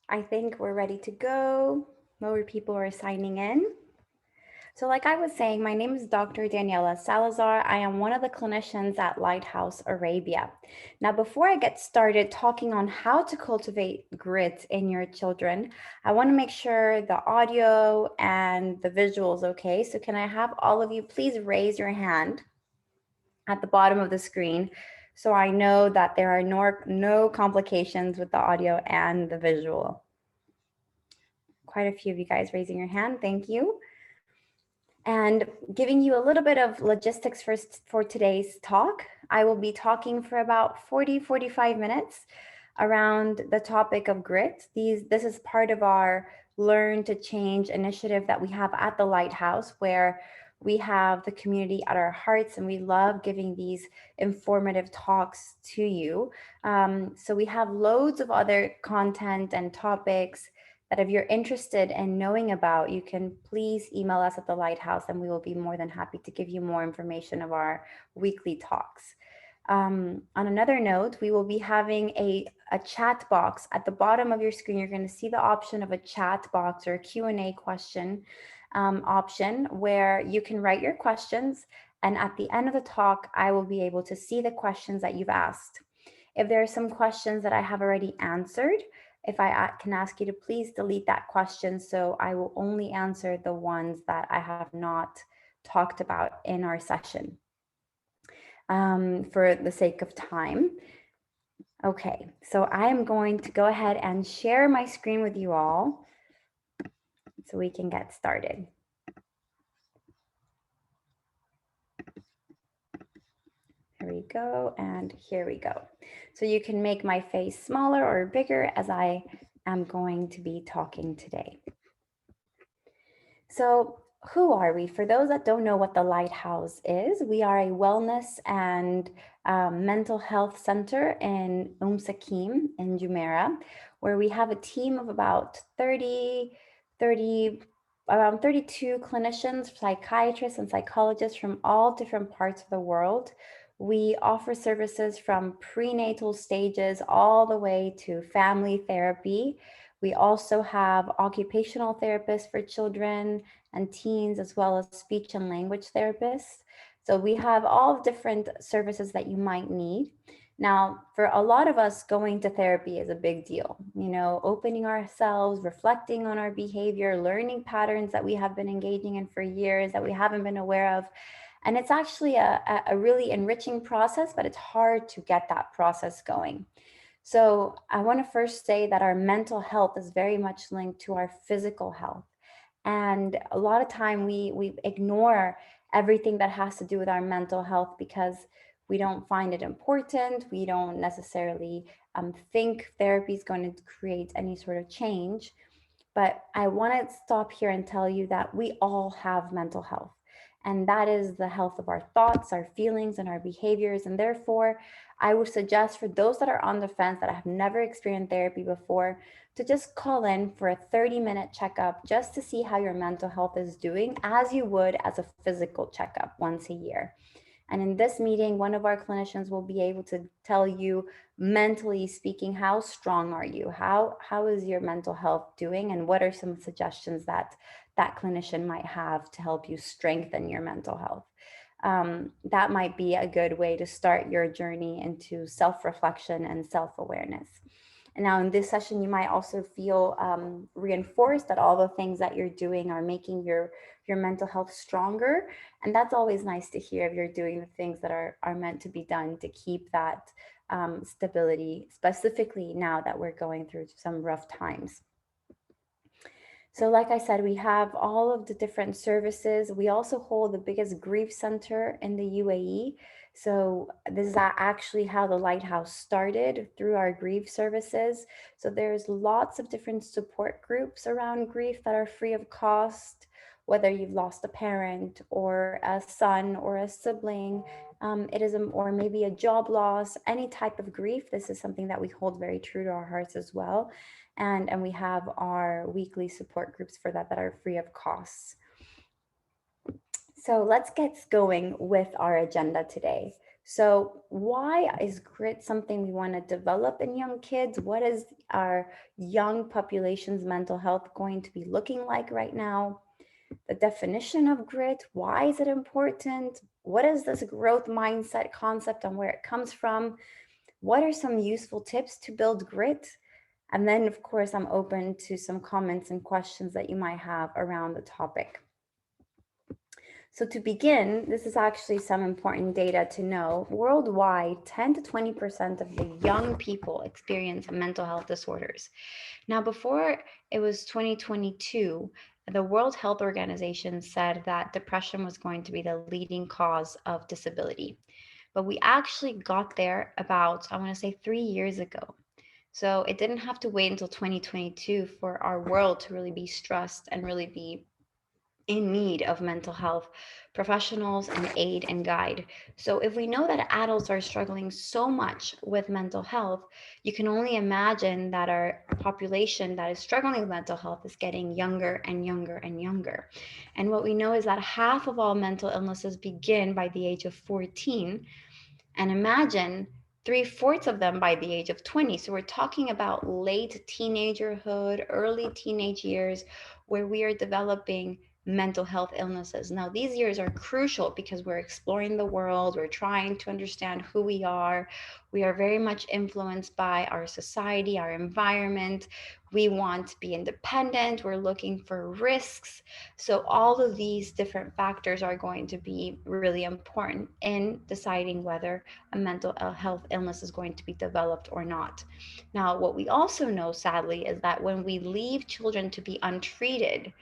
I think we're ready to go. More people are signing in. So like I was saying, my name is Dr. Daniela Salazar. I am one of the clinicians at LightHouse Arabia. Now, before I get started talking on how to cultivate grit in your children, I want to make sure the audio and the visuals okay. So can I have all of you please raise your hand at the bottom of the screen so I know that there are no complications with the audio and the visual. Quite a few of you guys raising your hand. Thank you. And giving you a little bit of logistics for today's talk. I will be talking for about 45 minutes around the topic of grit. This is part of our Learn to Change initiative that we have at the Lighthouse, where we have the community at our hearts and we love giving these informative talks to you. So we have loads of other content and topics that if you're interested in knowing about, you can please email us at the Lighthouse and we will be more than happy to give you more information of our weekly talks. On another note, we will be having a chat box at the bottom of your screen. You're going to see the option of a chat box or a Q&A question option where you can write your questions. And at the end of the talk, I will be able to see the questions that you've asked. If there are some questions that I have already answered, if I can ask you to please delete that question, so I will only answer the ones that I have not talked about in our session for the sake of time. Okay, so I am going to go ahead and share my screen with you all so we can get started. Here we go, and here we go. So you can make my face smaller or bigger as I am going to be talking today. So who are we? For those that don't know what the Lighthouse is, we are a wellness and mental health center in Sakim in Jumeirah, where we have a team of about 30, around 32 clinicians, psychiatrists, and psychologists from all different parts of the world. We offer services from prenatal stages all the way to family therapy. We also have occupational therapists for children and teens, as well as speech and language therapists. So we have all different services that you might need. Now, for a lot of us, going to therapy is a big deal. You know, opening ourselves, reflecting on our behavior, learning patterns that we have been engaging in for years that we haven't been aware of. And it's actually a really enriching process, but it's hard to get that process going. So I want to first say that our mental health is very much linked to our physical health. And a lot of time we ignore everything that has to do with our mental health because we don't find it important. We don't necessarily think therapy is going to create any sort of change. But I want to stop here and tell you that we all have mental health. And that is the health of our thoughts, our feelings, and our behaviors. And therefore, I would suggest for those that are on the fence that have never experienced therapy before to just call in for a 30-minute checkup just to see how your mental health is doing, as you would as a physical checkup once a year. And in this meeting, one of our clinicians will be able to tell you, mentally speaking, how strong are you? How is your mental health doing? And what are some suggestions that that clinician might have to help you strengthen your mental health? That might be a good way to start your journey into self-reflection and self-awareness. And now in this session, you might also feel reinforced that all the things that you're doing are making your mental health stronger. And that's always nice to hear if you're doing the things that are meant to be done to keep that stability, specifically now that we're going through some rough times. So like I said, we have all of the different services. We also hold the biggest grief center in the UAE. So this is actually how the Lighthouse started, through our grief services. So there's lots of different support groups around grief that are free of cost, whether you've lost a parent or a son or a sibling, or maybe a job loss, any type of grief. This is something that we hold very true to our hearts as well. And we have our weekly support groups for that are free of costs. So let's get going with our agenda today. So, why is grit something we want to develop in young kids? What is our young population's mental health going to be looking like right now? The definition of grit, why is it important? What is this growth mindset concept and where it comes from? What are some useful tips to build grit? And then, of course, I'm open to some comments and questions that you might have around the topic. So, to begin, this is actually some important data to know. Worldwide, 10 to 20% of the young people experience mental health disorders. Now, before it was 2022, the World Health Organization said that depression was going to be the leading cause of disability. But we actually got there about, I want to say, 3 years ago. So it didn't have to wait until 2022 for our world to really be stressed and really be in need of mental health professionals and aid and guide. So, if we know that adults are struggling so much with mental health, you can only imagine that our population that is struggling with mental health is getting younger and younger and younger. And what we know is that half of all mental illnesses begin by the age of 14, and imagine three-fourths of them by the age of 20. So we're talking about late teenagerhood, early teenage years, where we are developing mental health illnesses. Now, these years are crucial because we're exploring the world, we're trying to understand who we are very much influenced by our society, our environment. We want to be independent, we're looking for risks. So, all of these different factors are going to be really important in deciding whether a mental health illness is going to be developed or not. Now, what we also know, sadly, is that when we leave children to be untreated,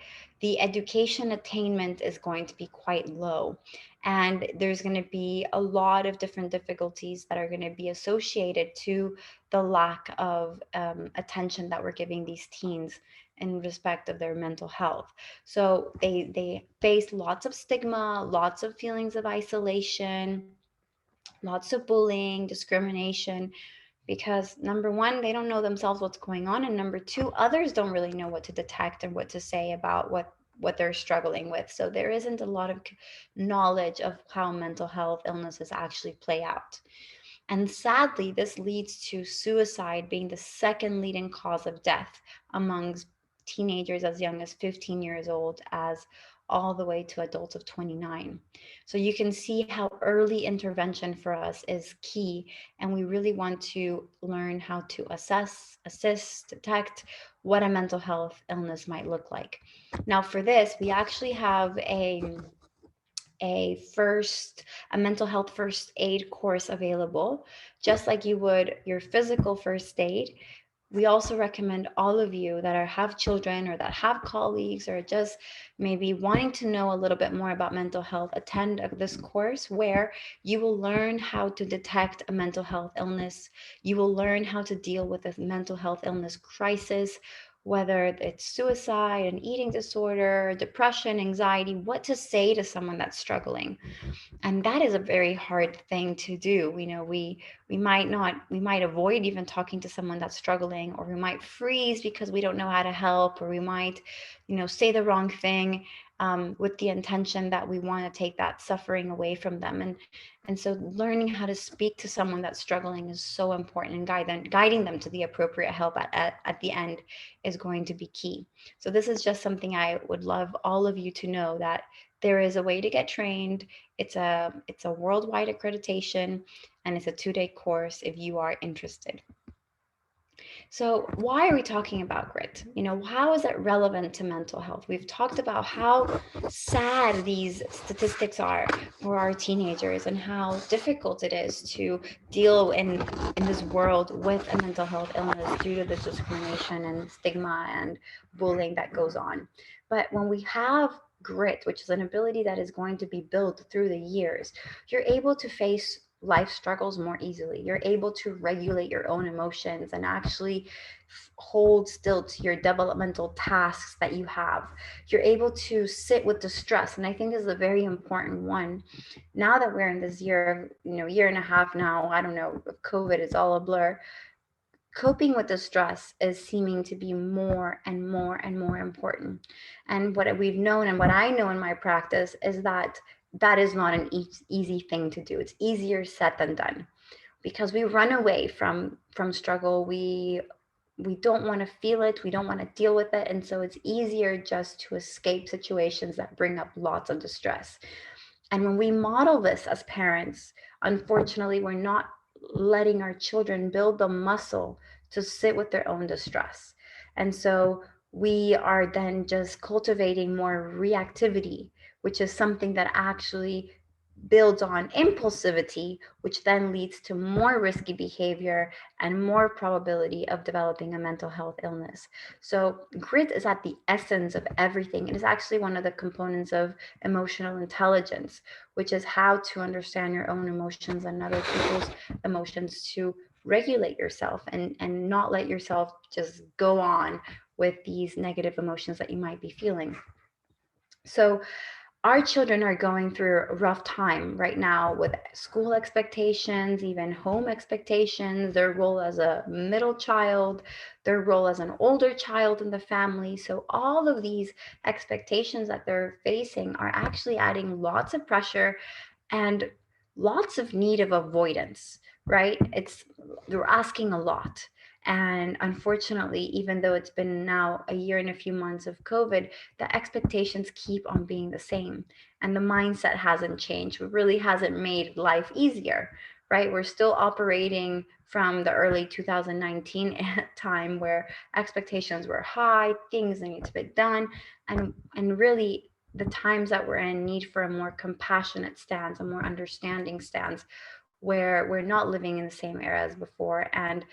the education attainment is going to be quite low. And there's going to be a lot of different difficulties that are going to be associated to the lack of attention that we're giving these teens in respect of their mental health. So they face lots of stigma, lots of feelings of isolation, lots of bullying, discrimination, because number one, they don't know themselves what's going on, and number two, others don't really know what to detect and what to say about what they're struggling with. So there isn't a lot of knowledge of how mental health illnesses actually play out. And sadly, this leads to suicide being the second leading cause of death amongst teenagers as young as 15 years old, as all the way to adults of 29. So you can see how early intervention for us is key. And we really want to learn how to assess, assist, detect what a mental health illness might look like. Now, for this, we actually have a first a mental health first aid course available, just like you would your physical first aid. We also recommend all of you that have children or that have colleagues or just maybe wanting to know a little bit more about mental health, attend this course where you will learn how to detect a mental health illness. You will learn how to deal with a mental health illness crisis, whether it's suicide, an eating disorder, depression, anxiety, what to say to someone that's struggling. And that is a very hard thing to do. We might not, we might avoid even talking to someone that's struggling, or we might freeze because we don't know how to help, or we might, say the wrong thing, with the intention that we want to take that suffering away from them. And so learning how to speak to someone that's struggling is so important, and guiding them to the appropriate help at the end is going to be key. So this is just something I would love all of you to know, that there is a way to get trained. It's a worldwide accreditation, and it's a 2-day course if you are interested. So, why are we talking about grit? How is it relevant to mental health? We've talked about how sad these statistics are for our teenagers and how difficult it is to deal in this world with a mental health illness due to the discrimination and stigma and bullying that goes on. But when we have grit, which is an ability that is going to be built through the years, you're able to face life struggles more easily. You're able to regulate your own emotions and actually hold still to your developmental tasks that you have. You're able to sit with the stress. And I think this is a very important one. Now that we're in this year, year and a half now, I don't know, COVID is all a blur. Coping with the stress is seeming to be more and more and more important. And what we've known, and what I know in my practice, is that that is not an easy thing to do. It's easier said than done, because we run away from struggle. We don't want to feel it, we don't want to deal with it, and so it's easier just to escape situations that bring up lots of distress. And when we model this as parents, unfortunately, we're not letting our children build the muscle to sit with their own distress. And so we are then just cultivating more reactivity, which is something that actually builds on impulsivity, which then leads to more risky behavior and more probability of developing a mental health illness. So grit is at the essence of everything. It is actually one of the components of emotional intelligence, which is how to understand your own emotions and other people's emotions, to regulate yourself and not let yourself just go on with these negative emotions that you might be feeling. So our children are going through a rough time right now with school expectations, even home expectations, their role as a middle child, their role as an older child in the family. So all of these expectations that they're facing are actually adding lots of pressure and lots of need of avoidance, right? They're asking a lot. And unfortunately, even though it's been now a year and a few months of COVID, the expectations keep on being the same. And the mindset hasn't changed. It really hasn't made life easier, right? We're still operating from the early 2019 time where expectations were high, things need to be done. And really, the times that we're in need for a more compassionate stance, a more understanding stance, where we're not living in the same era as before, and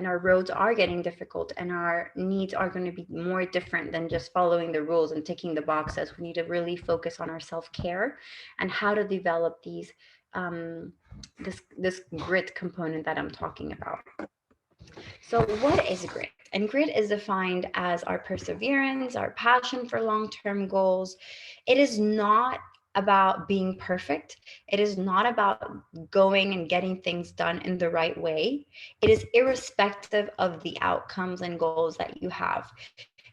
our roads are getting difficult, and our needs are going to be more different than just following the rules and ticking the boxes. We need to really focus on our self-care and how to develop these this grit component that I'm talking about. So what is grit? And grit is defined as our perseverance, our passion for long-term goals. It is not about being perfect. It is not about going and getting things done in the right way. It is irrespective of the outcomes and goals that you have.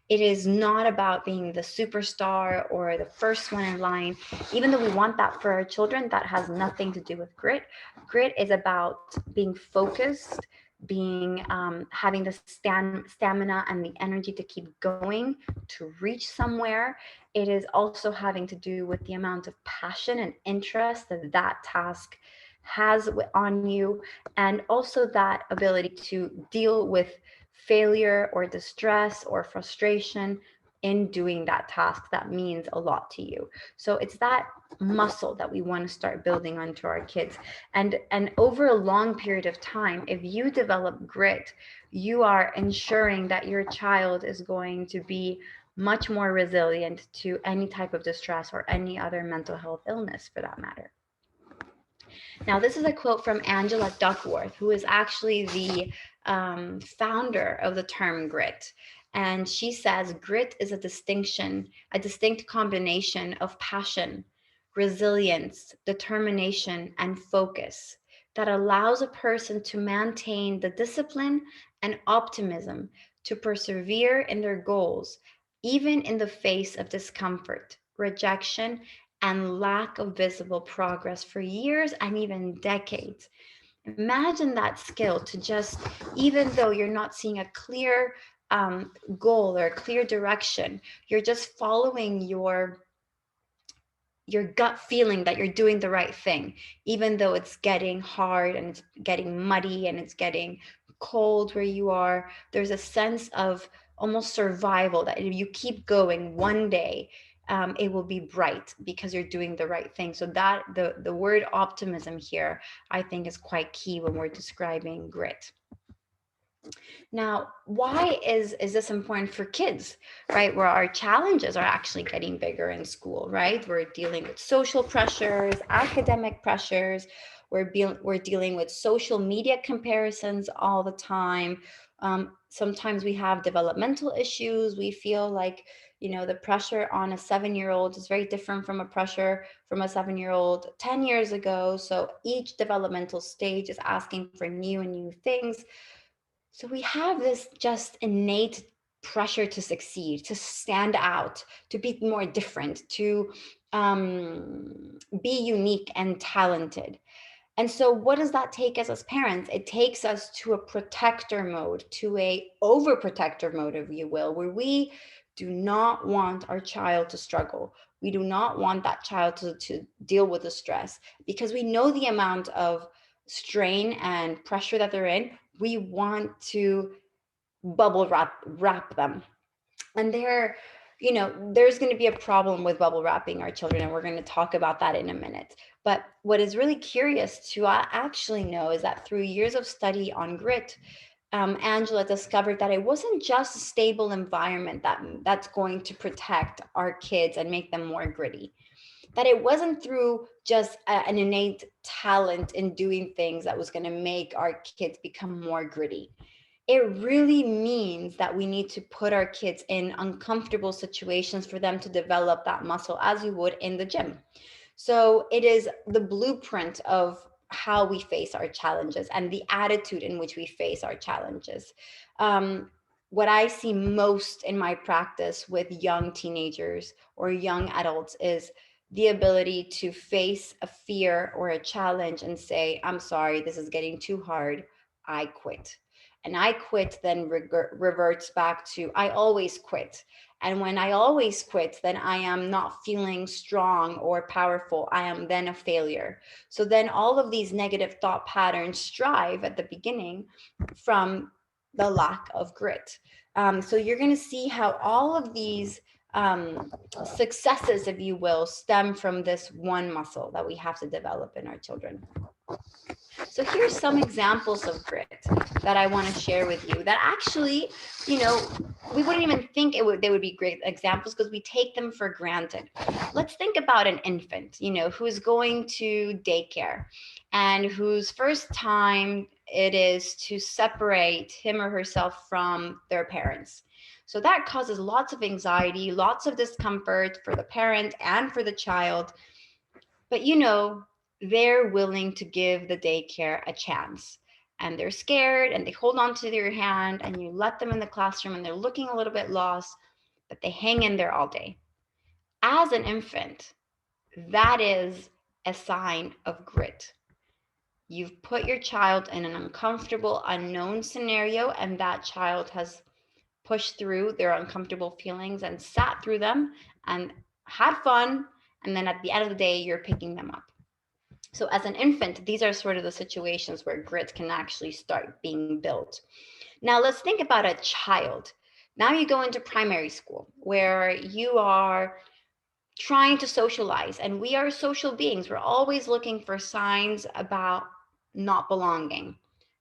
It is not about being the superstar or the first one in line. Even though we want that for our children, that has nothing to do with grit. Grit is about being focused, being having the stamina and the energy to keep going, to reach somewhere. It is also having to do with the amount of passion and interest that that task has on you, and also that ability to deal with failure or distress or frustration in doing that task that means a lot to you. So it's that muscle that we want to start building onto our kids. And over a long period of time, if you develop grit, you are ensuring that your child is going to be much more resilient to any type of distress or any other mental health illness for that matter. Now, this is a quote from Angela Duckworth, who is actually the founder of the term grit. And she says, grit is a distinct combination of passion, resilience, determination, and focus that allows a person to maintain the discipline and optimism to persevere in their goals, even in the face of discomfort, rejection, and lack of visible progress for years and even decades. Imagine that skill to just, even though you're not seeing a clear goal or a clear direction, you're just following your gut feeling that you're doing the right thing, even though it's getting hard and it's getting muddy and it's getting cold where you are. There's a sense of almost survival that if you keep going one day, it will be bright because you're doing the right thing. So that the word optimism here, I think, is quite key when we're describing grit. Now, why is this important for kids, right? Where our challenges are actually getting bigger in school, right? We're dealing with social pressures, academic pressures. We're dealing with social media comparisons all the time. Sometimes we have developmental issues. We feel like, the pressure on a 7-year-old is very different from a pressure from a 7-year-old 10 years ago. So each developmental stage is asking for new and new things. So we have this just innate pressure to succeed, to stand out, to be more different, to be unique and talented. And so what does that take us as parents? It takes us to a protector mode, to a overprotector mode, if you will, where we do not want our child to struggle. We do not want that child to deal with the stress, because we know the amount of strain and pressure that they're in. We want to bubble wrap them. And there's going to be a problem with bubble wrapping our children, and we're going to talk about that in a minute. But what is really curious to actually know is that through years of study on grit, Angela discovered that it wasn't just a stable environment that's going to protect our kids and make them more gritty. That it wasn't through just an innate talent in doing things that was going to make our kids become more gritty. It really means that we need to put our kids in uncomfortable situations for them to develop that muscle, as you would in the gym. So it is the blueprint of how we face our challenges and the attitude in which we face our challenges. What I see most in my practice with young teenagers or young adults is the ability to face a fear or a challenge and say, I'm sorry, this is getting too hard. I quit. And I quit then reverts back to I always quit. And when I always quit, then I am not feeling strong or powerful. I am then a failure. So then all of these negative thought patterns strive at the beginning from the lack of grit. So you're going to see how all of these successes, if you will, stem from this one muscle that we have to develop in our children. So here's some examples of grit that I want to share with you that actually, we wouldn't even think they would be great examples because we take them for granted. Let's think about an infant, who's going to daycare and whose first time it is to separate him or herself from their parents. So that causes lots of anxiety, lots of discomfort for the parent and for the child. But they're willing to give the daycare a chance. And they're scared and they hold on to your hand and you let them in the classroom and they're looking a little bit lost, but they hang in there all day. As an infant, that is a sign of grit. You've put your child in an uncomfortable, unknown scenario, and that child has pushed through their uncomfortable feelings and sat through them and had fun. And then at the end of the day, you're picking them up. So as an infant, these are sort of the situations where grit can actually start being built. Now let's think about a child. Now you go into primary school where you are trying to socialize, and we are social beings. We're always looking for signs about not belonging,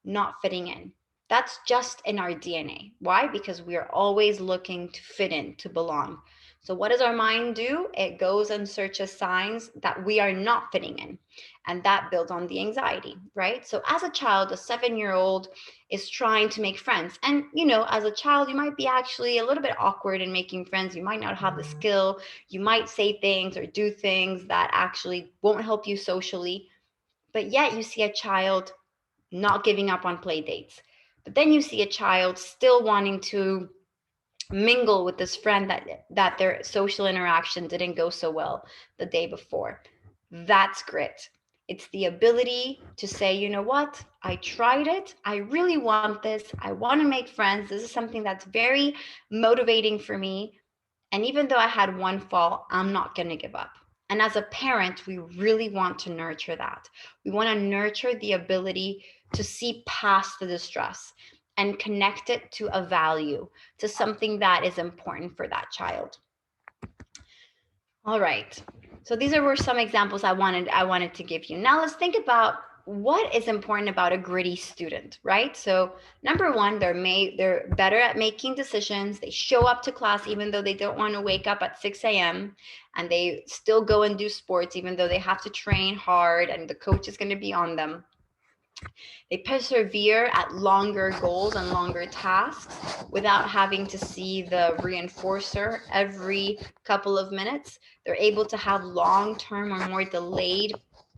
not fitting in. That's just in our DNA. Why? Because we are always looking to fit in, to belong. So what does our mind do? It goes and searches signs that we are not fitting in. And that builds on the anxiety, right? So as a child, a 7-year-old is trying to make friends. And, as a child, you might be actually a little bit awkward in making friends. You might not have the skill. You might say things or do things that actually won't help you socially. But yet you see a child not giving up on play dates. But then you see a child still wanting to mingle with this friend that their social interaction didn't go so well the day before. That's grit. It's the ability to say, you know what? I tried it. I really want this. I want to make friends. This is something that's very motivating for me. And even though I had one fall, I'm not going to give up. And as a parent, we really want to nurture that. We want to nurture the ability to see past the distress and connect it to a value, to something that is important for that child. All right. So these were some examples I wanted to give you. Now let's think about what is important about a gritty student, right? So number one, they're better at making decisions. They show up to class even though they don't want to wake up at 6 a.m. and they still go and do sports even though they have to train hard and the coach is going to be on them. They persevere at longer goals and longer tasks without having to see the reinforcer every couple of minutes. They're able to have long-term or more delayed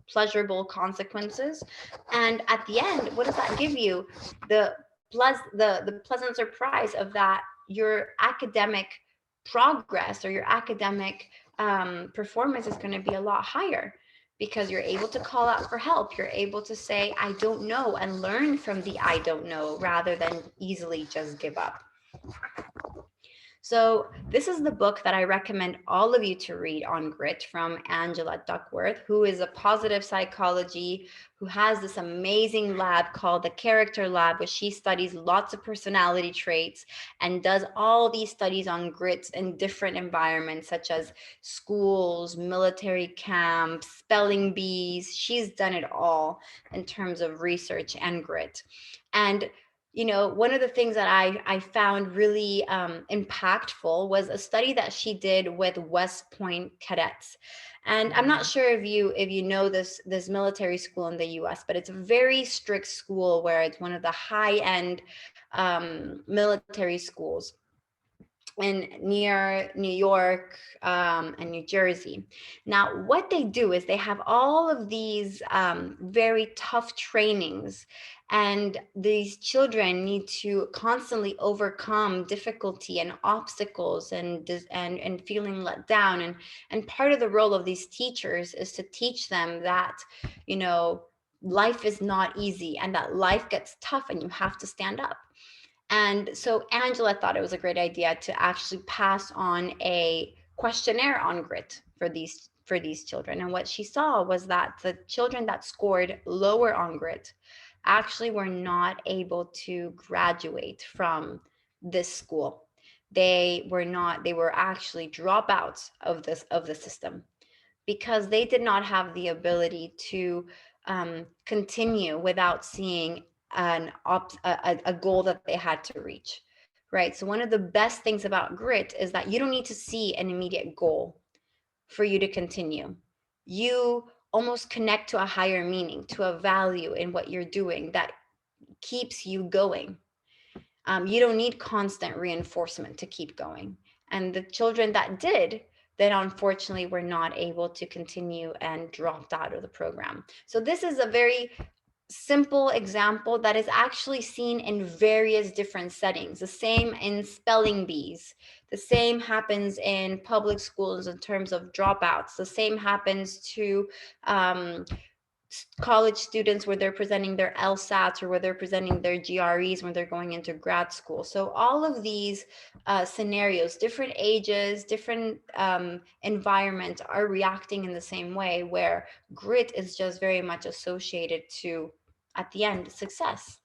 pleasurable consequences. And at the end, what does that give you? The pleasant surprise of that, your academic progress or your academic performance is going to be a lot higher, because you're able to call out for help. You're able to say, I don't know, and learn from the I don't know, rather than easily just give up. So this is the book that I recommend all of you to read on grit, from Angela Duckworth, who is a positive psychology, who has this amazing lab called the Character Lab, where she studies lots of personality traits and does all these studies on grit in different environments, such as schools, military camps, spelling bees. She's done it all in terms of research and grit. And one of the things that I found really impactful was a study that she did with West Point cadets. And I'm not sure if you know this military school in the U.S., but it's a very strict school, where it's one of the high end military schools in near New York and New Jersey. Now, what they do is they have all of these very tough trainings, and these children need to constantly overcome difficulty and obstacles, and feeling let down. And part of the role of these teachers is to teach them that, life is not easy, and that life gets tough, and you have to stand up. And so Angela thought it was a great idea to actually pass on a questionnaire on grit for these children. And what she saw was that the children that scored lower on grit actually were not able to graduate from this school. They were actually dropouts of the system, because they did not have the ability to continue without seeing a goal that they had to reach, right? So one of the best things about grit is that you don't need to see an immediate goal for you to continue. You almost connect to a higher meaning, to a value in what you're doing that keeps you going. You don't need constant reinforcement to keep going. And the children that did, then unfortunately were not able to continue and dropped out of the program. So this is a very simple example that is actually seen in various different settings. The same in spelling bees. The same happens in public schools in terms of dropouts. The same happens to college students where they're presenting their LSATs, or where they're presenting their GREs when they're going into grad school. So all of these scenarios, different ages, different environments are reacting in the same way, where grit is just very much associated to, at the end, success.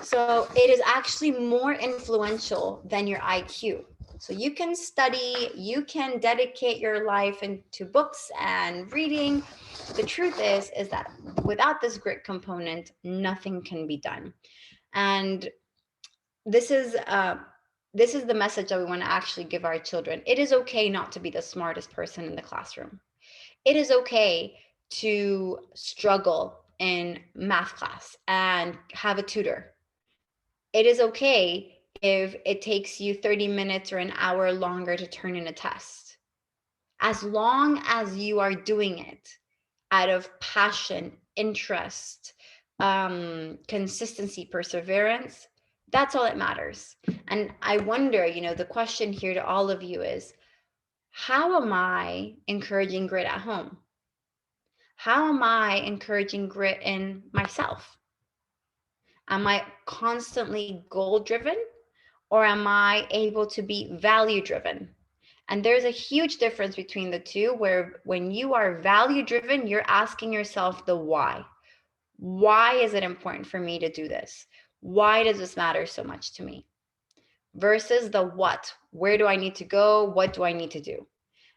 So it is actually more influential than your IQ. So you can study, you can dedicate your life into books and reading. The truth is that without this grit component, nothing can be done. And this is the message that we want to actually give our children. It is okay not to be the smartest person in the classroom. It is okay to struggle in math class and have a tutor. It is okay if it takes you 30 minutes or an hour longer to turn in a test. As long as you are doing it out of passion, interest, consistency, perseverance, that's all that matters. And I wonder, the question here to all of you is, how am I encouraging grit at home? How am I encouraging grit in myself? Am I constantly goal driven, or am I able to be value driven? And there's a huge difference between the two, where when you are value driven, you're asking yourself the why. Why is it important for me to do this? Why does this matter so much to me? Versus the what. Where do I need to go? What do I need to do?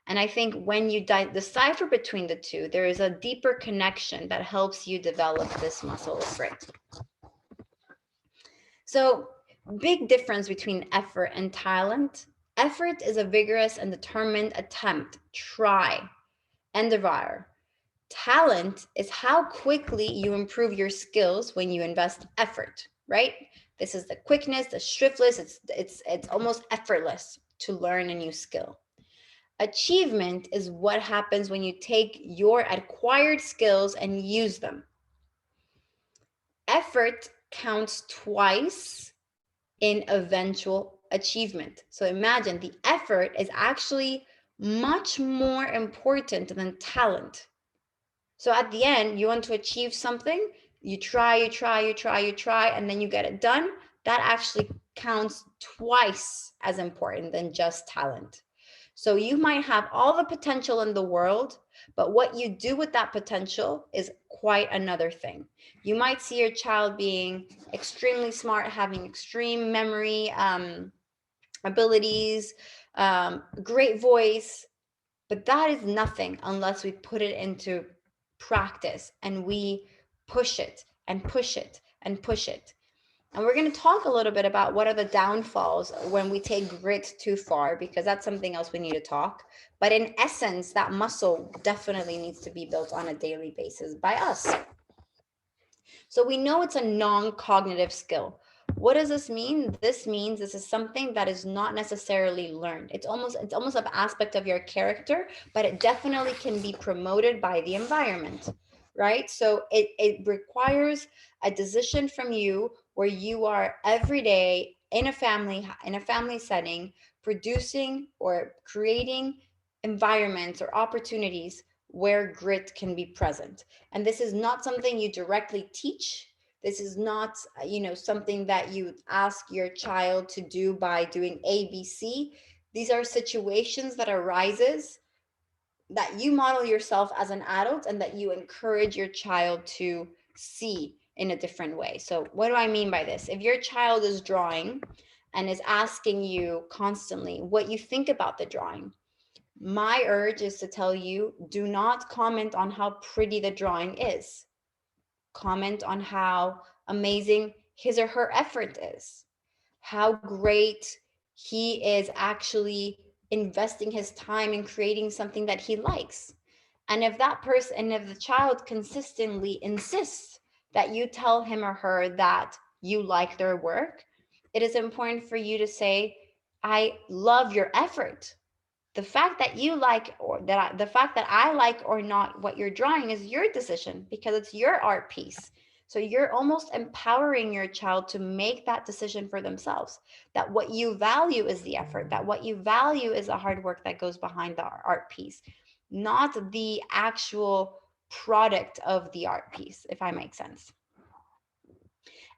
And I think when you decipher between the two, there is a deeper connection that helps you develop this muscle of grit. So, big difference between effort and talent. Effort is a vigorous and determined attempt, try, endeavor. Talent is how quickly you improve your skills when you invest effort, right? This is the quickness, the swiftness. It's almost effortless to learn a new skill. Achievement is what happens when you take your acquired skills and use them. Effort counts twice in eventual achievement. So imagine the effort is actually much more important than talent. So at the end, you want to achieve something, you try, and then you get it done. That actually counts twice as important than just talent. So you might have all the potential in the world, but what you do with that potential is quite another thing. You might see your child being extremely smart, having extreme memory abilities, great voice, but that is nothing unless we put it into practice and we push it and push it and push it. And we're going to talk a little bit about what are the downfalls when we take grit too far, because that's something else we need to talk. But in essence, that muscle definitely needs to be built on a daily basis by us. So we know it's a non-cognitive skill. What does this mean? This means this is something that is not necessarily learned. It's almost an aspect of your character, but it definitely can be promoted by the environment, right? So it requires a decision from you where you are every day in a family setting, producing or creating environments or opportunities where grit can be present. And this is not something you directly teach. This is not, something that you ask your child to do by doing ABC. These are situations that arises that you model yourself as an adult and that you encourage your child to see in a different way. So what do I mean by this? If your child is drawing and is asking you constantly what you think about the drawing, my urge is to tell you, do not comment on how pretty the drawing is. Comment on how amazing his or her effort is, how great he is actually investing his time in creating something that he likes. And if that person, and if the child consistently insists that you tell him or her that you like their work, it is important for you to say, I love your effort. The fact that you like, or the fact that I like or not what you're drawing is your decision, because it's your art piece. So you're almost empowering your child to make that decision for themselves, that what you value is the effort, that what you value is the hard work that goes behind the art piece, not the actual product of the art piece, if I make sense.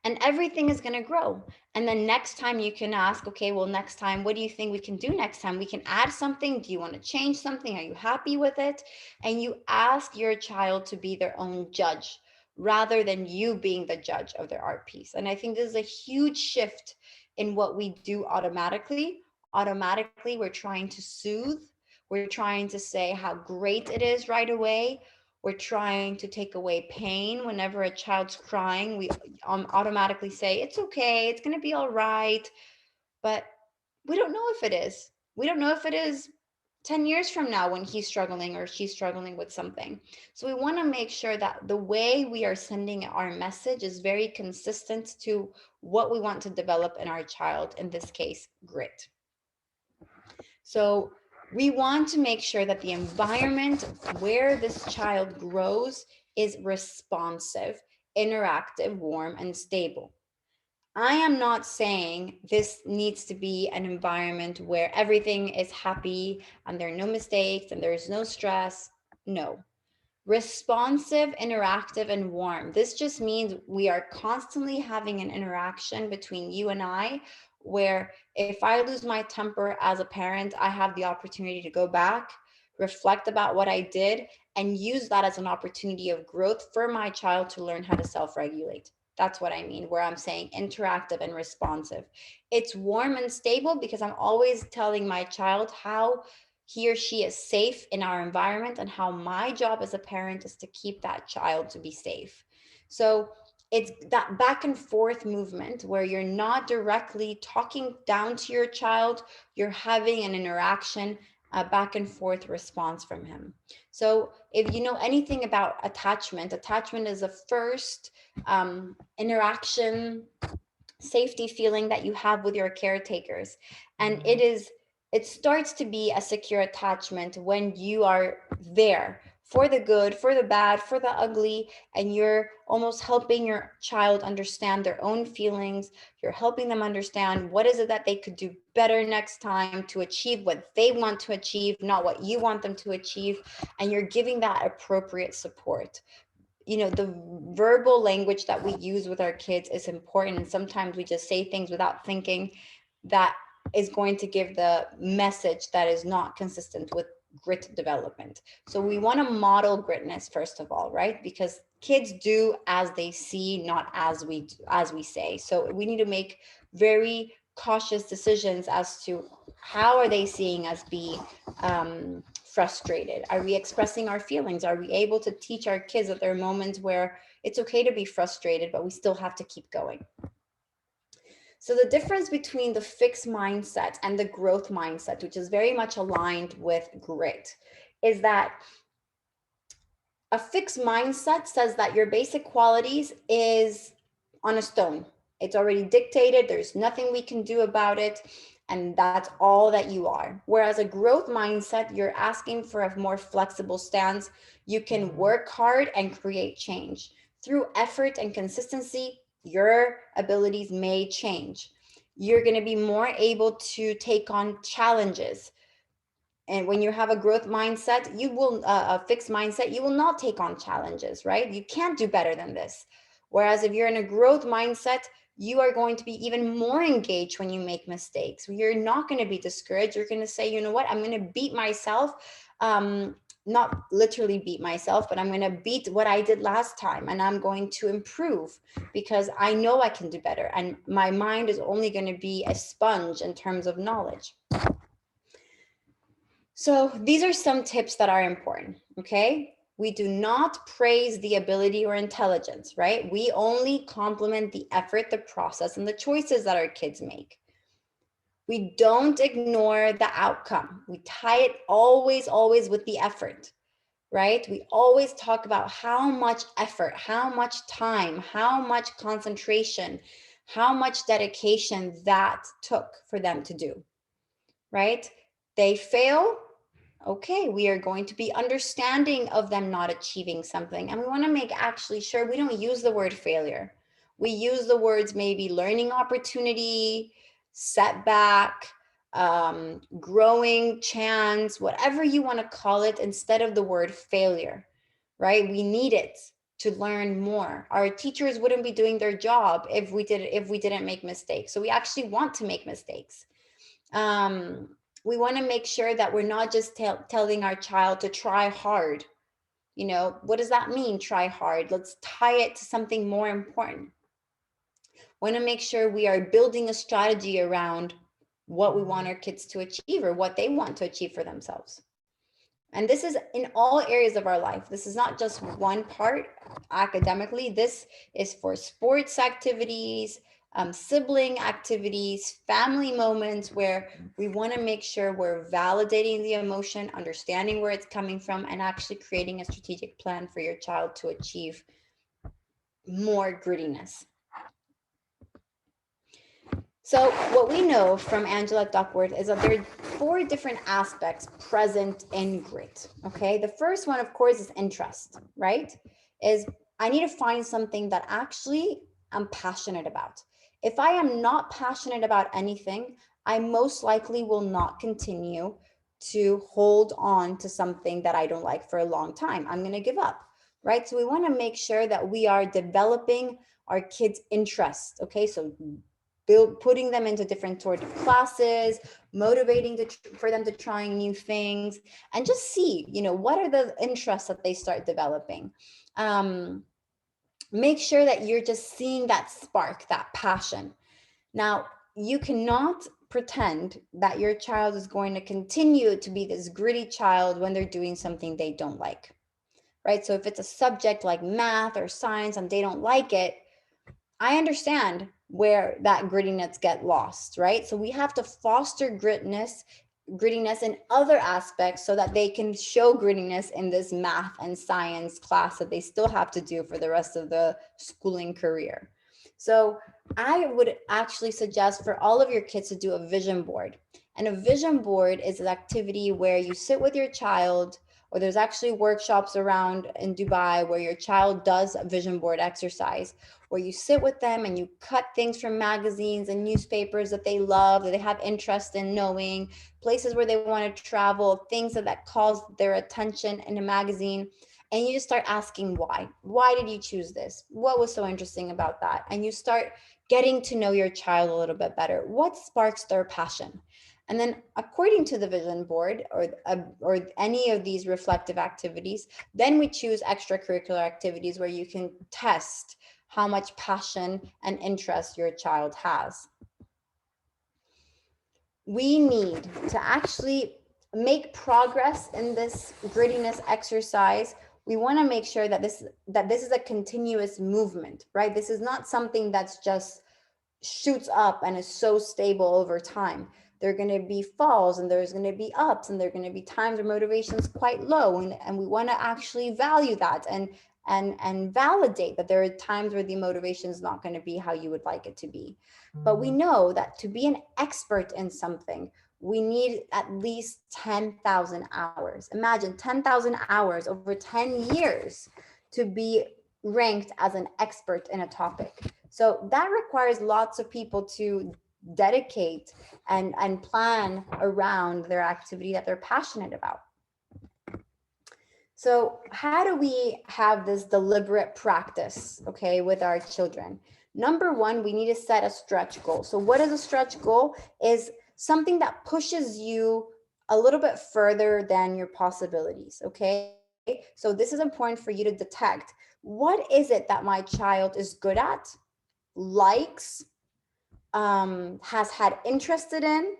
And everything is going to grow. And then next time you can ask, okay, well, next time, what do you think we can do next time? We can add something. Do you want to change something? Are you happy with it? And you ask your child to be their own judge rather than you being the judge of their art piece. And I think this is a huge shift in what we do automatically. Automatically, we're trying to soothe. We're trying to say how great it is right away. We're trying to take away pain. Whenever a child's crying, we automatically say, it's okay, it's going to be all right. But we don't know if it is. We don't know if it is 10 years from now when he's struggling or she's struggling with something. So we want to make sure that the way we are sending our message is very consistent to what we want to develop in our child, in this case, grit. So we want to make sure that the environment where this child grows is responsive, interactive, warm, and stable. I am not saying this needs to be an environment where everything is happy and there are no mistakes and there is no stress. No. Responsive, interactive, and warm. This just means we are constantly having an interaction between you and I, where if I lose my temper as a parent, I have the opportunity to go back, reflect about what I did, and use that as an opportunity of growth for my child to learn how to self-regulate. That's what I mean, where I'm saying interactive and responsive. It's warm and stable because I'm always telling my child how he or she is safe in our environment and how my job as a parent is to keep that child to be safe. So it's that back and forth movement where you're not directly talking down to your child, you're having an interaction, a back and forth response from him. So if you know anything about attachment, attachment is a first interaction safety feeling that you have with your caretakers. And it starts to be a secure attachment when you are there for the good, for the bad, for the ugly, and you're almost helping your child understand their own feelings. You're helping them understand what is it that they could do better next time to achieve what they want to achieve, not what you want them to achieve, and you're giving that appropriate support. You know, the verbal language that we use with our kids is important, and sometimes we just say things without thinking that is going to give the message that is not consistent with grit development. So we want to model gritness first of all, right? Because kids do as they see, not as we say. So we need to make very cautious decisions as to how are they seeing us be frustrated? Are we expressing our feelings? Are we able to teach our kids that there are moments where it's okay to be frustrated, but we still have to keep going? So the difference between the fixed mindset and the growth mindset, which is very much aligned with grit, is that a fixed mindset says that your basic qualities is on a stone. It's already dictated. There's nothing we can do about it. And that's all that you are. Whereas a growth mindset, you're asking for a more flexible stance. You can work hard and create change. Through effort and consistency, your abilities may change. You're going to be more able to take on challenges. And when you have a growth mindset, you will, a fixed mindset, you will not take on challenges, right? You can't do better than this. Whereas if you're in a growth mindset, you are going to be even more engaged when you make mistakes. You're not going to be discouraged. You're going to say, you know what, I'm going to beat myself. Not literally beat myself, but I'm going to beat what I did last time, and I'm going to improve because I know I can do better. And my mind is only going to be a sponge in terms of knowledge. So these are some tips that are important, okay? We do not praise the ability or intelligence, right? We only compliment the effort, the process, and the choices that our kids make. We don't ignore the outcome. We tie it always with the effort, right? We always talk about how much effort, how much time, how much concentration, how much dedication that took for them to do, right? They fail. Okay, we are going to be understanding of them not achieving something. And we want to make actually sure we don't use the word failure. We use the words maybe learning opportunity, setback, growing chance, whatever you want to call it, instead of the word failure, right? We need it to learn more. Our teachers wouldn't be doing their job if we didn't make mistakes. So we actually want to make mistakes. We want to make sure that we're not just telling our child to try hard. You know, what does that mean, try hard? Let's tie it to something more important. Want to make sure we are building a strategy around what we want our kids to achieve or what they want to achieve for themselves. And this is in all areas of our life. This is not just one part academically. This is for sports activities, sibling activities, family moments, where we want to make sure we're validating the emotion, understanding where it's coming from, and actually creating a strategic plan for your child to achieve more grittiness. So what we know from Angela Duckworth is that there are 4 different aspects present in grit, okay? The first one, of course, is interest, right? Is I need to find something that actually I'm passionate about. If I am not passionate about anything, I most likely will not continue to hold on to something that I don't like for a long time. I'm going to give up, right? So we want to make sure that we are developing our kids' interest, okay? So putting them into different sort of classes, motivating for them to trying new things, and just see, you know, what are the interests that they start developing. Make sure that you're just seeing that spark, that passion. Now, you cannot pretend that your child is going to continue to be this gritty child when they're doing something they don't like, right? So if it's a subject like math or science and they don't like it, I understand where that grittiness get lost, right? So we have to foster grittiness in other aspects so that they can show grittiness in this math and science class that they still have to do for the rest of the schooling career. So I would actually suggest for all of your kids to do a vision board. And a vision board is an activity where you sit with your child or there's actually workshops around in Dubai where your child does a vision board exercise, where you sit with them and you cut things from magazines and newspapers that they love, that they have interest in knowing, places where they want to travel, things that calls their attention in a magazine. And you just start asking why. Why did you choose this? What was so interesting about that? And you start getting to know your child a little bit better. What sparks their passion? And then according to the vision board or any of these reflective activities, then we choose extracurricular activities where you can test how much passion and interest your child has. We need to actually make progress in this grittiness exercise. We want to make sure that this is a continuous movement, right? This is not something that's just shoots up and is so stable over time. There are going to be falls and there's going to be ups and there are going to be times where motivation is quite low, and we want to actually value that and validate that there are times where the motivation is not going to be how you would like it to be. But we know that to be an expert in something, we need at least 10,000 hours. Imagine 10,000 hours over 10 years to be ranked as an expert in a topic. So that requires lots of people to dedicate and plan around their activity that they're passionate about. So how do we have this deliberate practice, okay, with our children? Number one, we need to set a stretch goal. So what is a stretch goal? Is something that pushes you a little bit further than your possibilities, okay? So this is important for you to detect. What is it that my child is good at, likes, has had interested in,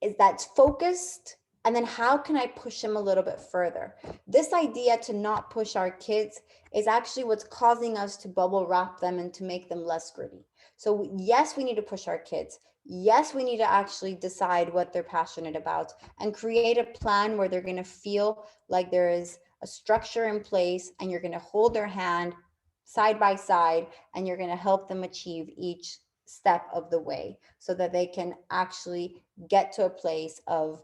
is that's focused, and then how can I push them a little bit further? This idea to not push our kids is actually what's causing us to bubble wrap them and to make them less gritty. So yes, we need to push our kids. Yes, we need to actually decide what they're passionate about and create a plan where they're going to feel like there is a structure in place, and you're going to hold their hand side by side, and you're going to help them achieve each step of the way so that they can actually get to a place of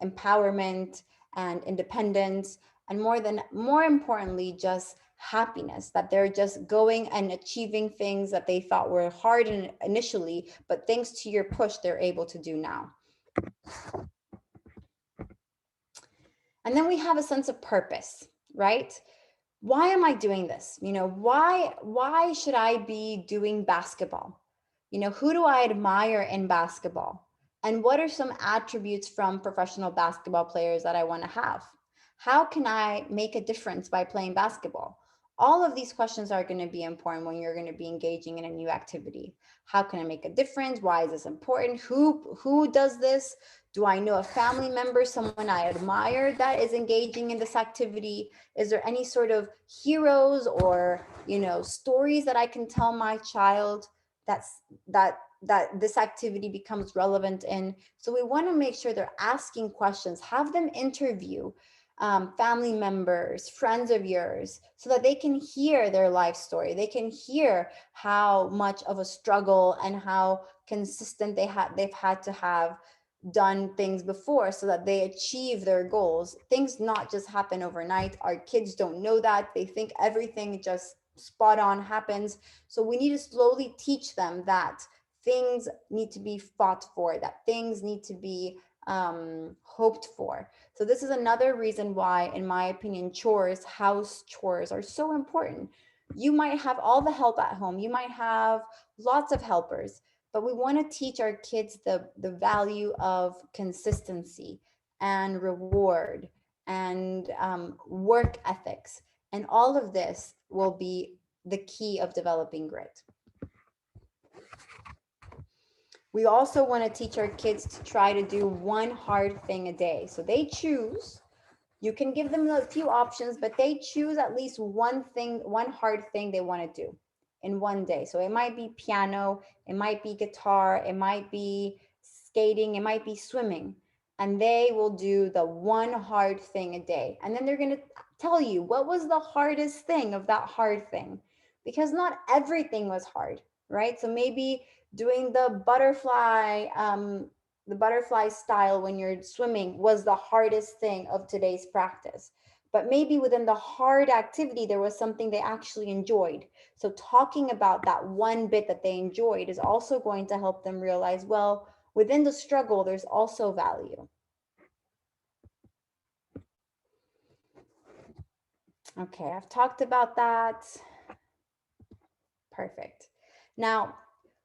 empowerment and independence, and more importantly, just happiness, that they're just going and achieving things that they thought were hard initially, but thanks to your push, they're able to do now. And then we have a sense of purpose, right? Why am I doing this? Why should I be doing basketball? Who do I admire in basketball? And what are some attributes from professional basketball players that I want to have? How can I make a difference by playing basketball? All of these questions are going to be important when you're going to be engaging in a new activity. How can I make a difference? Why is this important? Who does this? Do I know a family member, someone I admire that is engaging in this activity? Is there any sort of heroes or, stories that I can tell my child that this activity becomes relevant in? So we want to make sure they're asking questions, have them interview family members, friends of yours, so that they can hear their life story. They can hear how much of a struggle and how consistent they've had to have done things before so that they achieve their goals. Things not just happen overnight. Our kids don't know that. They think everything just spot on happens. So we need to slowly teach them that things need to be fought for, that things need to be hoped for. So this is another reason why, in my opinion, house chores are so important. You might have all the help at home. You might have lots of helpers, but we want to teach our kids the value of consistency and reward and work ethics. And all of this will be the key of developing grit. We also want to teach our kids to try to do one hard thing a day. So they choose, you can give them a few options, but they choose at least one hard thing they want to do in one day. So it might be piano, it might be guitar, it might be skating, it might be swimming. And they will do the one hard thing a day. And then they're going to tell you what was the hardest thing of that hard thing, because not everything was hard, right? So maybe doing the butterfly the butterfly style when you're swimming was the hardest thing of today's practice. But maybe within the hard activity, there was something they actually enjoyed. So talking about that one bit that they enjoyed is also going to help them realize, well, within the struggle, there's also value. Okay, I've talked about that. Perfect. Now,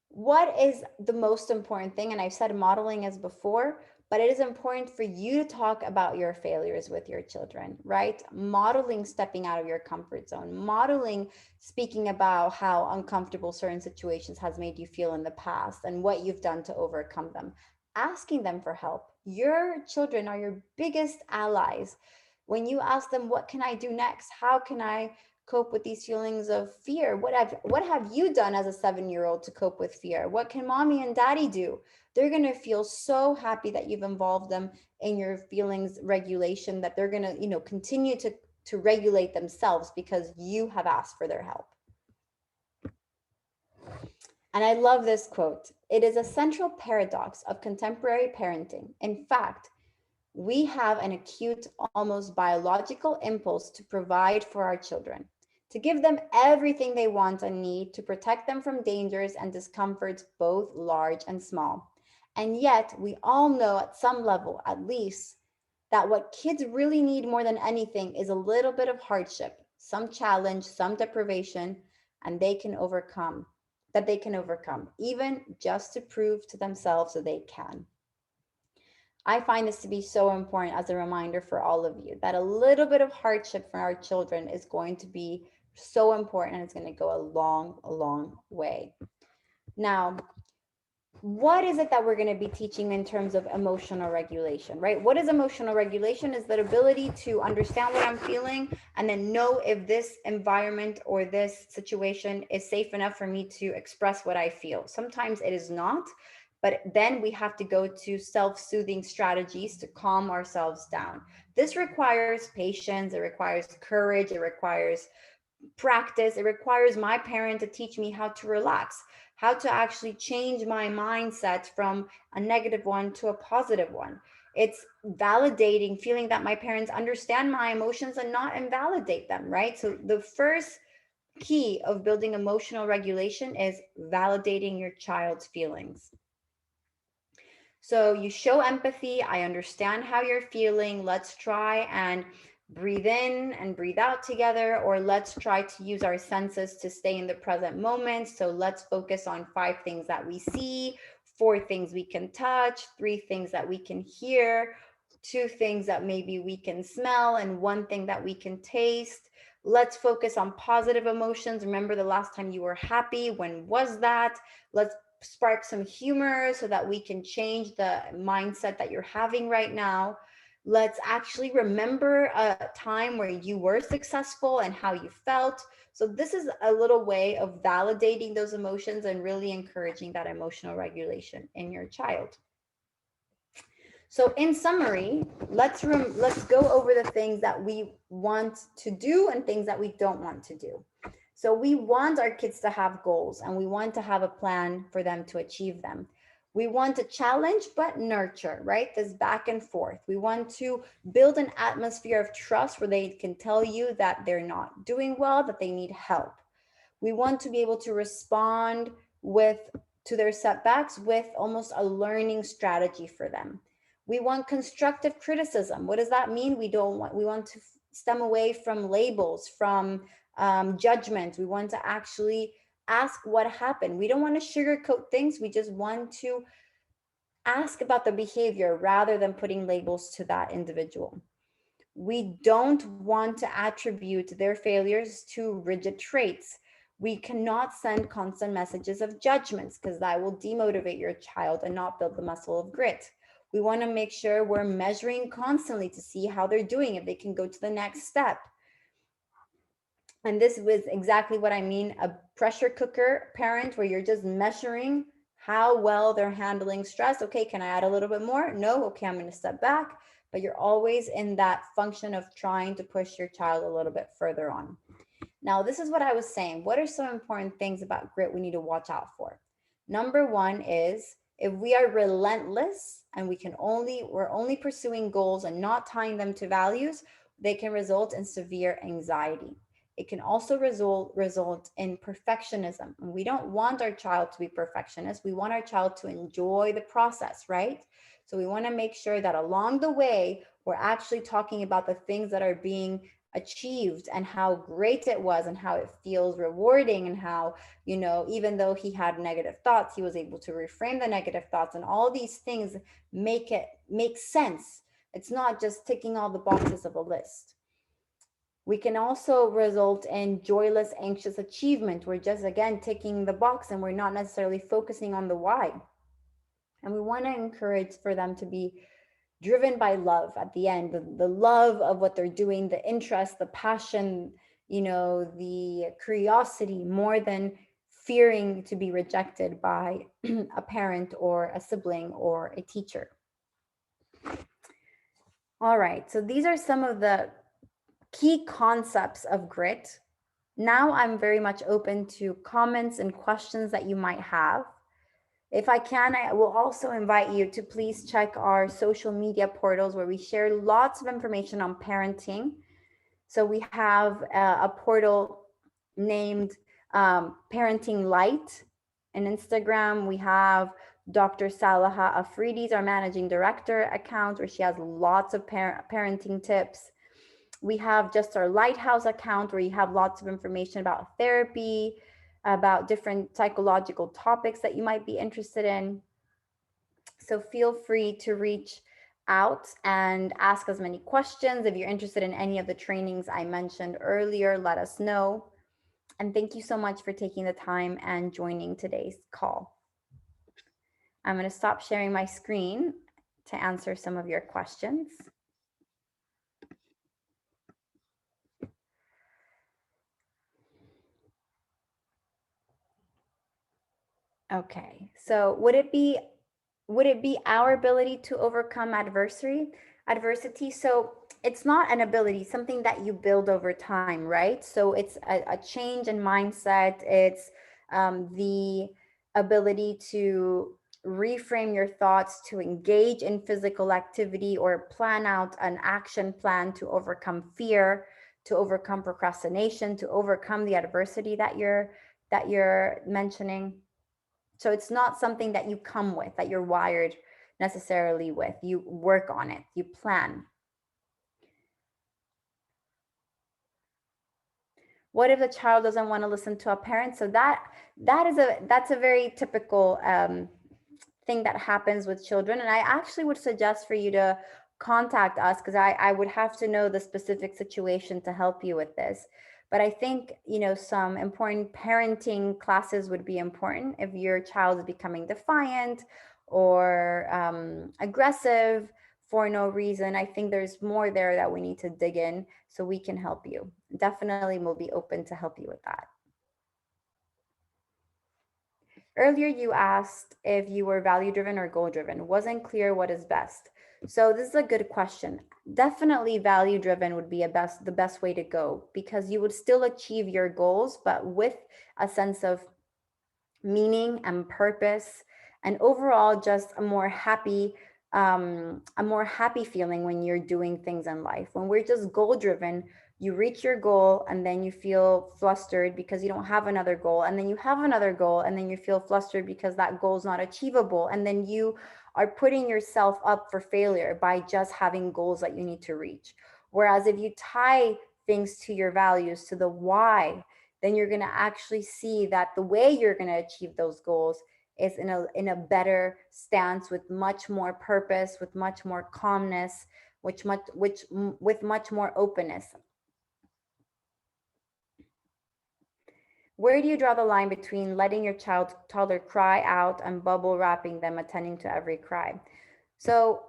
what is the most important thing? And I've said modeling as before, but it is important for you to talk about your failures with your children, right? Modeling stepping out of your comfort zone, modeling speaking about how uncomfortable certain situations has made you feel in the past and what you've done to overcome them, asking them for help. Your children are your biggest allies. When you ask them, what can I do next? How can I cope with these feelings of fear? What have you done as a 7-year-old to cope with fear? What can mommy and daddy do? They're going to feel so happy that you've involved them in your feelings regulation, that they're going to, continue to regulate themselves because you have asked for their help. And I love this quote. It is a central paradox of contemporary parenting. In fact, we have an acute, almost biological impulse to provide for our children, to give them everything they want and need, to protect them from dangers and discomforts, both large and small. And yet, we all know at some level, at least, that what kids really need more than anything is a little bit of hardship, some challenge, some deprivation, and they can overcome, even just to prove to themselves that they can. I find this to be so important as a reminder for all of you that a little bit of hardship for our children is going to be so important, and it's going to go a long way. Now, what is it that we're going to be teaching in terms of emotional regulation, right? What is emotional regulation? Is the ability to understand what I'm feeling and then know if this environment or this situation is safe enough for me to express what I feel. Sometimes it is not, but then we have to go to self-soothing strategies to calm ourselves down. This requires patience, it requires courage, it requires practice. It requires my parent to teach me how to relax, how to actually change my mindset from a negative one to a positive one. It's validating, feeling that my parents understand my emotions and not invalidate them, right? So the first key of building emotional regulation is validating your child's feelings. So you show empathy. I understand how you're feeling. Let's try and breathe in and breathe out together, or let's try to use our senses to stay in the present moment. So let's focus on 5 things that we see, 4 things we can touch, 3 things that we can hear, 2 things that maybe we can smell, and 1 thing that we can taste. Let's focus on positive emotions. Remember the last time you were happy. When was that? Let's spark some humor so that we can change the mindset that you're having right now. Let's actually remember a time where you were successful and how you felt. So this is a little way of validating those emotions and really encouraging that emotional regulation in your child. So in summary, let's go over the things that we want to do and things that we don't want to do. So we want our kids to have goals and we want to have a plan for them to achieve them. We want to challenge but nurture, right? This back and forth. We want to build an atmosphere of trust where they can tell you that they're not doing well, that they need help. We want to be able to respond with to their setbacks with almost a learning strategy for them. We want constructive criticism. What does that mean? We want to stem away from labels, from judgment. We want to actually ask what happened. We don't want to sugarcoat things. We just want to ask about the behavior rather than putting labels to that individual. We don't want to attribute their failures to rigid traits. We cannot send constant messages of judgments because that will demotivate your child and not build the muscle of grit. We want to make sure we're measuring constantly to see how they're doing, if they can go to the next step. And this was exactly what I mean, a pressure cooker parent where you're just measuring how well they're handling stress. Okay, can I add a little bit more? No, okay, I'm going to step back. But you're always in that function of trying to push your child a little bit further on. Now, this is what I was saying. What are some important things about grit we need to watch out for? Number one is If we are relentless and we're only pursuing goals and not tying them to values, they can result in severe anxiety. It can also result in perfectionism. And we don't want our child to be perfectionist. We want our child to enjoy the process, right? So we want to make sure that along the way, we're actually talking about the things that are being achieved and how great it was and how it feels rewarding, and how, even though he had negative thoughts, he was able to reframe the negative thoughts, and all these things make sense. It's not just ticking all the boxes of a list. We can also result in joyless, anxious achievement. We're just, again, ticking the box and we're not necessarily focusing on the why. And we want to encourage for them to be driven by love at the end, the love of what they're doing, the interest, the passion, the curiosity, more than fearing to be rejected by a parent or a sibling or a teacher. All right, so these are some of the key concepts of grit. Now I'm very much open to comments and questions that you might have. If I can, I will also invite you to please check our social media portals where we share lots of information on parenting. So we have a portal named Parenting Light. On Instagram, we have Dr. Salaha Afridi's our managing director account, where she has lots of parenting tips. We have just our LightHouse account, where you have lots of information about therapy, about different psychological topics that you might be interested in. So feel free to reach out and ask as many questions. If you're interested in any of the trainings I mentioned earlier, let us know. And thank you so much for taking the time and joining today's call. I'm going to stop sharing my screen to answer some of your questions. Okay, so would it be our ability to overcome adversity? So it's not an ability, something that you build over time, right? So it's a change in mindset. It's the ability to reframe your thoughts, to engage in physical activity, or plan out an action plan to overcome fear, to overcome procrastination, to overcome the adversity that you're mentioning. So it's not something that you come with, that you're wired necessarily with. You work on it, you plan. What if the child doesn't want to listen to a parent? So that's a very typical thing that happens with children. And I actually would suggest for you to contact us, because I would have to know the specific situation to help you with this. But I think, some important parenting classes would be important if your child is becoming defiant or aggressive for no reason. I think there's more there that we need to dig in so we can help you. Definitely, we'll be open to help you with that. Earlier, you asked if you were value driven or goal driven. Wasn't clear what is best. So this is a good question. Definitely value driven would be the best way to go, because you would still achieve your goals, but with a sense of meaning and purpose, and overall just a more happy feeling when you're doing things in life. When we're just goal driven, you reach your goal and then you feel flustered because you don't have another goal, and then you have another goal and then you feel flustered because that goal is not achievable, and then you are putting yourself up for failure by just having goals that you need to reach. Whereas if you tie things to your values, to the why, then you're going to actually see that the way you're going to achieve those goals is in a better stance, with much more purpose, with much more calmness, with much more openness. Where do you draw the line between letting your toddler cry out and bubble wrapping them, attending to every cry? So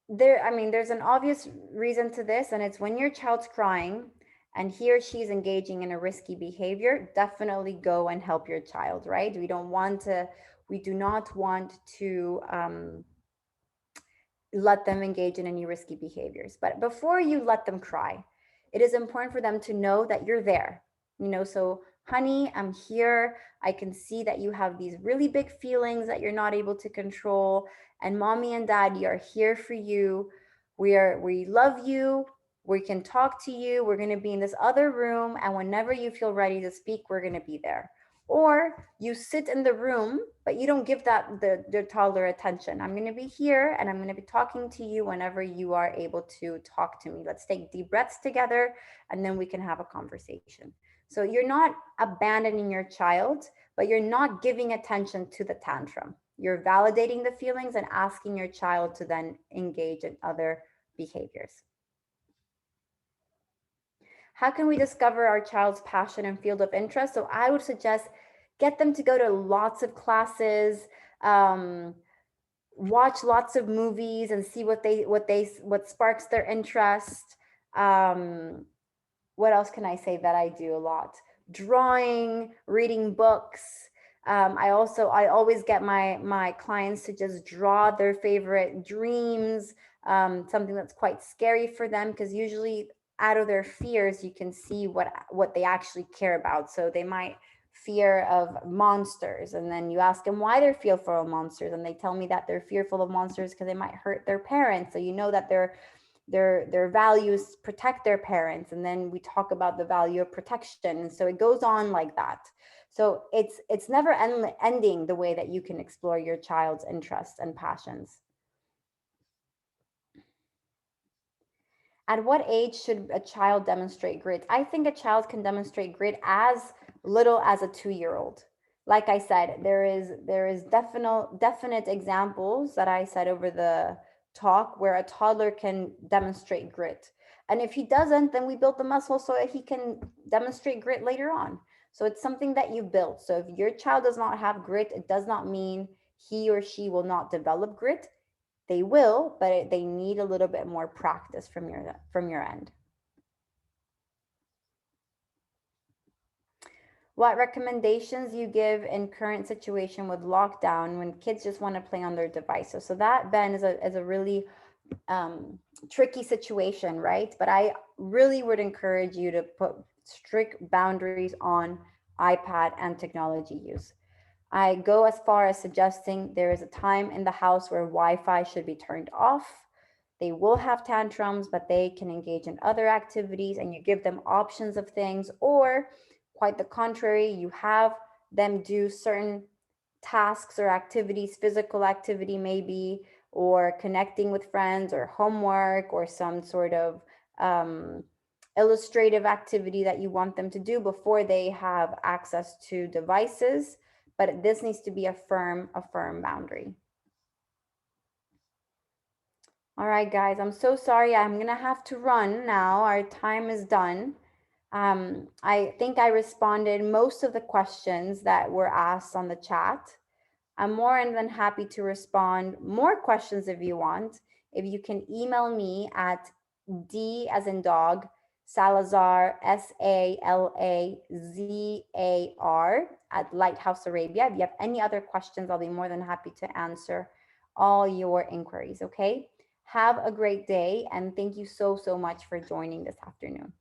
there's an obvious reason to this, and it's when your child's crying and he or she's engaging in a risky behavior, definitely go and help your child, right? We do not want to let them engage in any risky behaviors. But before you let them cry, it is important for them to know that you're there. So honey, I'm here. I can see that you have these really big feelings that you're not able to control. And mommy and daddy are here for you. We love you. We can talk to you. We're going to be in this other room. And whenever you feel ready to speak, we're going to be there. Or you sit in the room, but you don't give the toddler attention. I'm going to be here and I'm going to be talking to you whenever you are able to talk to me. Let's take deep breaths together and then we can have a conversation. So you're not abandoning your child, but you're not giving attention to the tantrum. You're validating the feelings and asking your child to then engage in other behaviors. How can we discover our child's passion and field of interest? So I would suggest get them to go to lots of classes, um, watch lots of movies, and see what sparks their interest. Um, what else can I say that I do a lot? Drawing, reading books. I always get my clients to just draw their favorite dreams, something that's quite scary for them, because usually out of their fears you can see what they actually care about. So they might fear of monsters, and then you ask them why they're fearful of monsters, and they tell me that they're fearful of monsters because they might hurt their parents. So you know that their values protect their parents, and then we talk about the value of protection, and so it goes on like that. So it's never ending the way that you can explore your child's interests and passions. At what age should a child demonstrate grit? I think a child can demonstrate grit as little as a 2-year old. Like I said, there is definite examples that I said over the talk where a toddler can demonstrate grit. And if he doesn't, then we build the muscle so that he can demonstrate grit later on. So it's something that you build. So if your child does not have grit, it does not mean he or she will not develop grit. They will, but they need a little bit more practice from your end. What recommendations you give in current situation with lockdown when kids just want to play on their devices? So that, Ben, is a really um, tricky situation, right? But I really would encourage you to put strict boundaries on iPad and technology use. I go as far as suggesting there is a time in the house where Wi Fi should be turned off. They will have tantrums, but they can engage in other activities and you give them options of things. Or, quite the contrary, you have them do certain tasks or activities, physical activity maybe, or connecting with friends, or homework, or some sort of um, illustrative activity that you want them to do before they have access to devices. But this needs to be a firm boundary. All right, guys, I'm so sorry. I'm gonna have to run now. Our time is done. I think I responded most of the questions that were asked on the chat. I'm more than happy to respond more questions if you want. If you can email me at D as in dog, Salazar, Salazar at Lighthouse Arabia. If you have any other questions, I'll be more than happy to answer all your inquiries. Okay. Have a great day. And thank you so, so much for joining this afternoon.